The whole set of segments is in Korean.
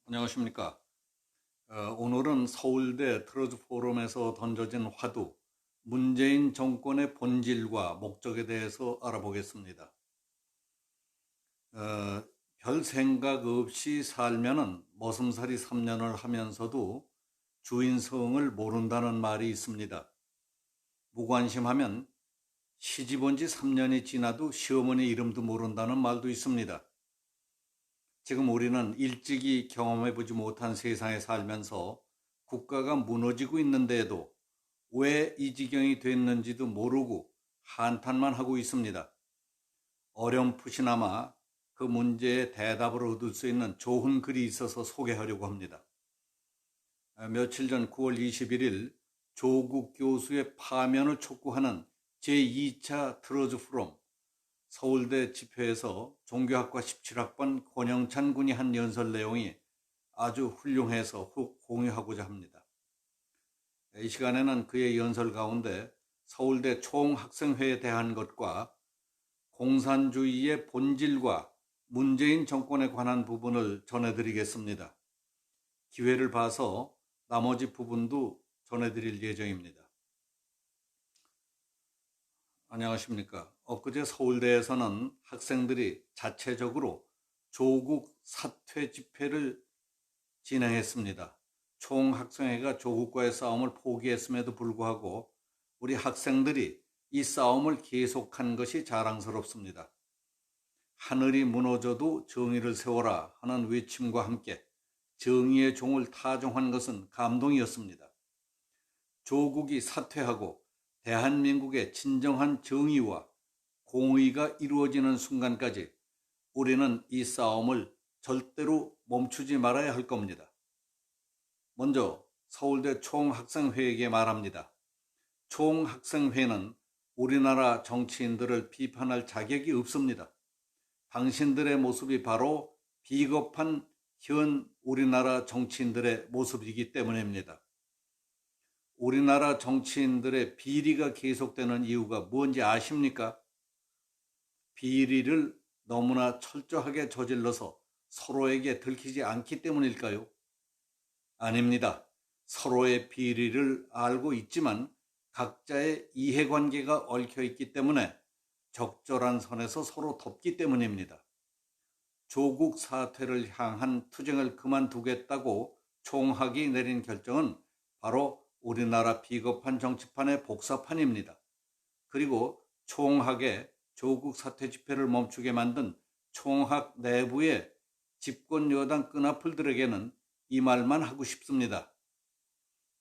안녕하십니까. 오늘은 서울대 트러즈 포럼에서 던져진 화두, 문재인 정권의 본질과 목적에 대해서 알아보겠습니다. 별 생각 없이 살면은 머슴살이 3년을 하면서도 주인성을 모른다는 말이 있습니다. 무관심하면 시집 온 지 3년이 지나도 시어머니 이름도 모른다는 말도 있습니다. 지금 우리는 일찍이 경험해보지 못한 세상에 살면서 국가가 무너지고 있는데도 왜 이 지경이 됐는지도 모르고 한탄만 하고 있습니다. 어렴풋이나마 그 문제에 대답을 얻을 수 있는 좋은 글이 있어서 소개하려고 합니다. 며칠 전 9월 21일 조국 교수의 파면을 촉구하는 제2차 트러즈 포럼 서울대 집회에서 종교학과 17학번 권영찬 군이 한 연설 내용이 아주 훌륭해서 공유하고자 합니다. 이 시간에는 그의 연설 가운데 서울대 총학생회에 대한 것과 공산주의의 본질과 문재인 정권에 관한 부분을 전해드리겠습니다. 기회를 봐서 나머지 부분도 전해드릴 예정입니다. 안녕하십니까. 엊그제 서울대에서는 학생들이 자체적으로 조국 사퇴 집회를 진행했습니다. 총학생회가 조국과의 싸움을 포기했음에도 불구하고 우리 학생들이 이 싸움을 계속한 것이 자랑스럽습니다. 하늘이 무너져도 정의를 세워라 하는 외침과 함께 정의의 종을 타종한 것은 감동이었습니다. 조국이 사퇴하고 대한민국의 진정한 정의와 공의가 이루어지는 순간까지 우리는 이 싸움을 절대로 멈추지 말아야 할 겁니다. 먼저 서울대 총학생회에게 말합니다. 총학생회는 우리나라 정치인들을 비판할 자격이 없습니다. 당신들의 모습이 바로 비겁한 현 우리나라 정치인들의 모습이기 때문입니다. 우리나라 정치인들의 비리가 계속되는 이유가 뭔지 아십니까? 비리를 너무나 철저하게 저질러서 서로에게 들키지 않기 때문일까요? 아닙니다. 서로의 비리를 알고 있지만 각자의 이해관계가 얽혀 있기 때문에 적절한 선에서 서로 덮기 때문입니다. 조국 사퇴를 향한 투쟁을 그만두겠다고 총학이 내린 결정은 바로 우리나라 비겁한 정치판의 복사판입니다. 그리고 총학의 조국 사퇴 집회를 멈추게 만든 총학 내부의 집권 여당 끈앞들에게는 이 말만 하고 싶습니다.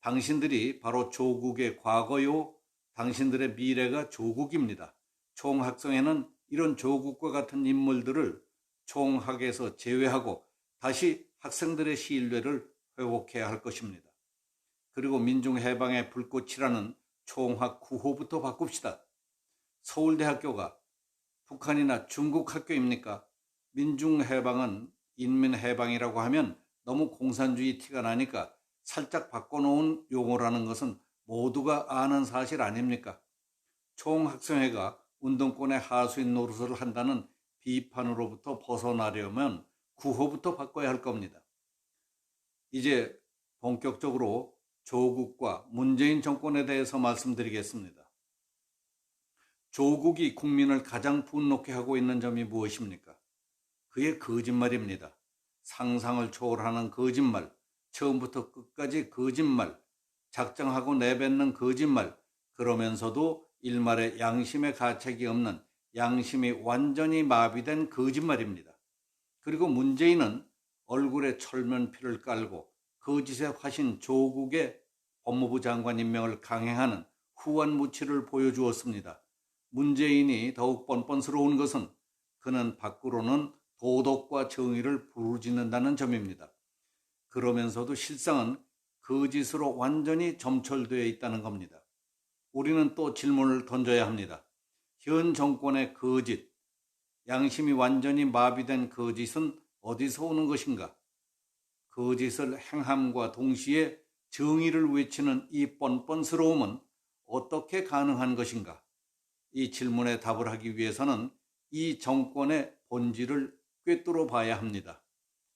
당신들이 바로 조국의 과거요, 당신들의 미래가 조국입니다. 총학생회는 이런 조국과 같은 인물들을 총학에서 제외하고 다시 학생들의 신뢰를 회복해야 할 것입니다. 그리고 민중해방의 불꽃이라는 총학 구호부터 바꿉시다. 서울대학교가 북한이나 중국 학교입니까? 민중해방은 인민해방이라고 하면 너무 공산주의 티가 나니까 살짝 바꿔놓은 용어라는 것은 모두가 아는 사실 아닙니까? 총학생회가 운동권의 하수인 노릇을 한다는 비판으로부터 벗어나려면 구호부터 바꿔야 할 겁니다. 이제 본격적으로 조국과 문재인 정권에 대해서 말씀드리겠습니다. 조국이 국민을 가장 분노케 하고 있는 점이 무엇입니까? 그의 거짓말입니다. 상상을 초월하는 거짓말, 처음부터 끝까지 거짓말, 작정하고 내뱉는 거짓말, 그러면서도 일말의 양심의 가책이 없는 양심이 완전히 마비된 거짓말입니다. 그리고 문재인은 얼굴에 철면피를 깔고 거짓의 화신 조국의 법무부 장관 임명을 강행하는 후한무치를 보여주었습니다. 문재인이 더욱 뻔뻔스러운 것은 그는 밖으로는 도덕과 정의를 부르짖는다는 점입니다. 그러면서도 실상은 거짓으로 완전히 점철되어 있다는 겁니다. 우리는 또 질문을 던져야 합니다. 현 정권의 거짓, 양심이 완전히 마비된 거짓은 어디서 오는 것인가? 거짓을 행함과 동시에 정의를 외치는 이 뻔뻔스러움은 어떻게 가능한 것인가? 이 질문에 답을 하기 위해서는 이 정권의 본질을 꿰뚫어 봐야 합니다.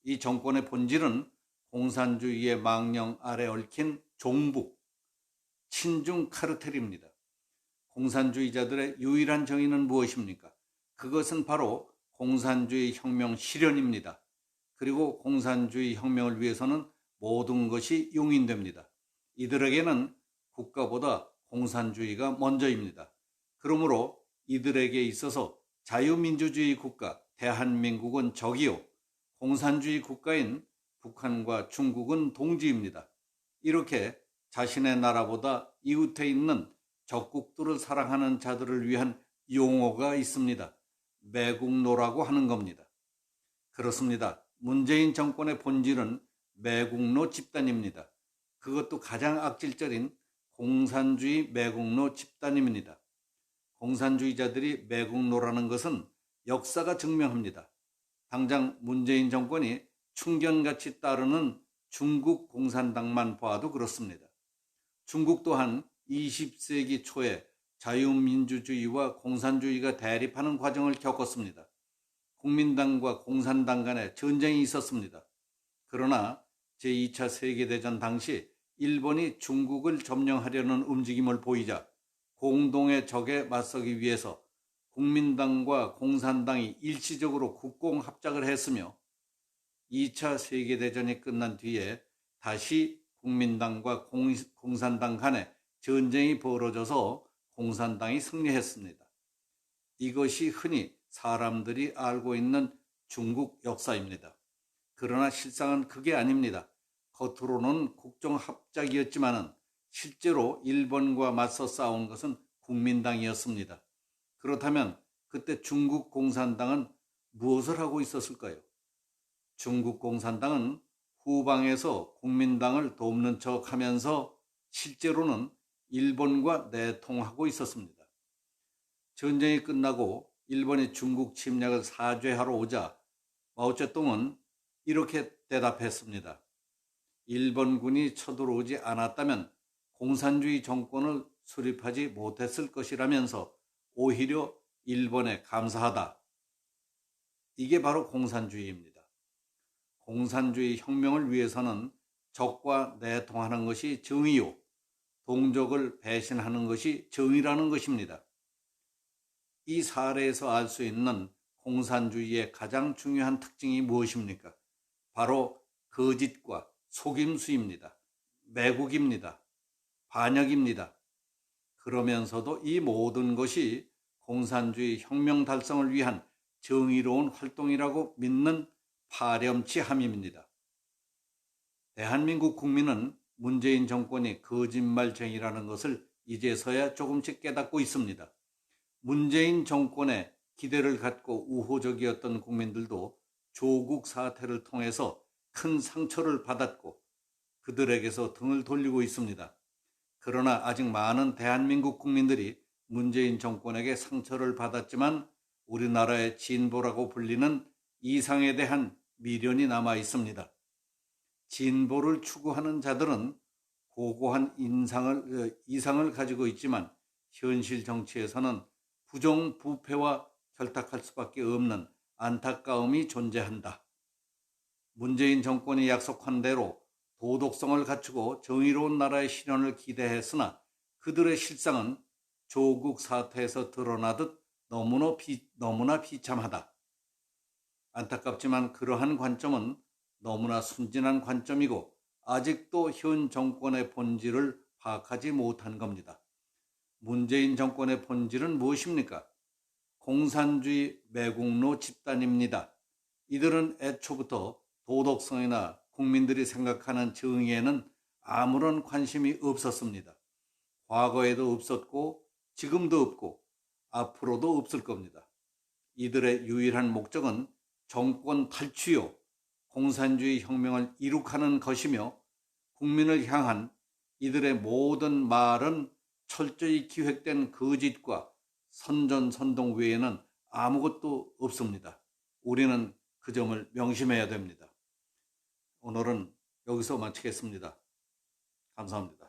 이 정권의 본질은 공산주의의 망령 아래 얽힌 종북, 친중 카르텔입니다. 공산주의자들의 유일한 정의는 무엇입니까? 그것은 바로 공산주의 혁명 실현입니다. 그리고 공산주의 혁명을 위해서는 모든 것이 용인됩니다. 이들에게는 국가보다 공산주의가 먼저입니다. 그러므로 이들에게 있어서 자유민주주의 국가 대한민국은 적이요, 공산주의 국가인 북한과 중국은 동지입니다. 이렇게 자신의 나라보다 이웃에 있는 적국들을 사랑하는 자들을 위한 용어가 있습니다. 매국노라고 하는 겁니다. 그렇습니다. 문재인 정권의 본질은 매국노 집단입니다. 그것도 가장 악질적인 공산주의 매국노 집단입니다. 공산주의자들이 매국노라는 것은 역사가 증명합니다. 당장 문재인 정권이 충견같이 따르는 중국 공산당만 봐도 그렇습니다. 중국 또한 20세기 초에 자유민주주의와 공산주의가 대립하는 과정을 겪었습니다. 국민당과 공산당 간에 전쟁이 있었습니다. 그러나 제2차 세계대전 당시 일본이 중국을 점령하려는 움직임을 보이자 공동의 적에 맞서기 위해서 국민당과 공산당이 일시적으로 국공합작을 했으며 2차 세계대전이 끝난 뒤에 다시 국민당과 공산당 간에 전쟁이 벌어져서 공산당이 승리했습니다. 이것이 흔히 사람들이 알고 있는 중국 역사입니다. 그러나 실상은 그게 아닙니다. 겉으로는 국정합작이었지만 실제로 일본과 맞서 싸운 것은 국민당이었습니다. 그렇다면 그때 중국 공산당은 무엇을 하고 있었을까요? 중국 공산당은 후방에서 국민당을 돕는 척하면서 실제로는 일본과 내통하고 있었습니다. 전쟁이 끝나고 일본이 중국 침략을 사죄하러 오자 마오쩌둥은 이렇게 대답했습니다. 일본군이 쳐들어오지 않았다면 공산주의 정권을 수립하지 못했을 것이라면서 오히려 일본에 감사하다. 이게 바로 공산주의입니다. 공산주의 혁명을 위해서는 적과 내통하는 것이 정의요, 동족을 배신하는 것이 정의라는 것입니다. 이 사례에서 알 수 있는 공산주의의 가장 중요한 특징이 무엇입니까? 바로 거짓과 속임수입니다. 매국입니다. 반역입니다. 그러면서도 이 모든 것이 공산주의 혁명 달성을 위한 정의로운 활동이라고 믿는 파렴치함입니다. 대한민국 국민은 문재인 정권이 거짓말쟁이라는 것을 이제서야 조금씩 깨닫고 있습니다. 문재인 정권에 기대를 갖고 우호적이었던 국민들도 조국 사태를 통해서 큰 상처를 받았고 그들에게서 등을 돌리고 있습니다. 그러나 아직 많은 대한민국 국민들이 문재인 정권에게 상처를 받았지만 우리나라의 진보라고 불리는 이상에 대한 미련이 남아 있습니다. 진보를 추구하는 자들은 고고한 이상을 가지고 있지만 현실 정치에서는 부정부패와 결탁할 수밖에 없는 안타까움이 존재한다. 문재인 정권이 약속한 대로 도덕성을 갖추고 정의로운 나라의 실현을 기대했으나 그들의 실상은 조국 사태에서 드러나듯 너무나 비참하다. 안타깝지만 그러한 관점은 너무나 순진한 관점이고 아직도 현 정권의 본질을 파악하지 못한 겁니다. 문재인 정권의 본질은 무엇입니까? 공산주의 매국노 집단입니다. 이들은 애초부터 도덕성이나 국민들이 생각하는 정의에는 아무런 관심이 없었습니다. 과거에도 없었고 지금도 없고 앞으로도 없을 겁니다. 이들의 유일한 목적은 정권 탈취요, 공산주의 혁명을 이룩하는 것이며 국민을 향한 이들의 모든 말은 철저히 기획된 거짓과 선전선동 외에는 아무것도 없습니다. 우리는 그 점을 명심해야 됩니다. 오늘은 여기서 마치겠습니다. 감사합니다.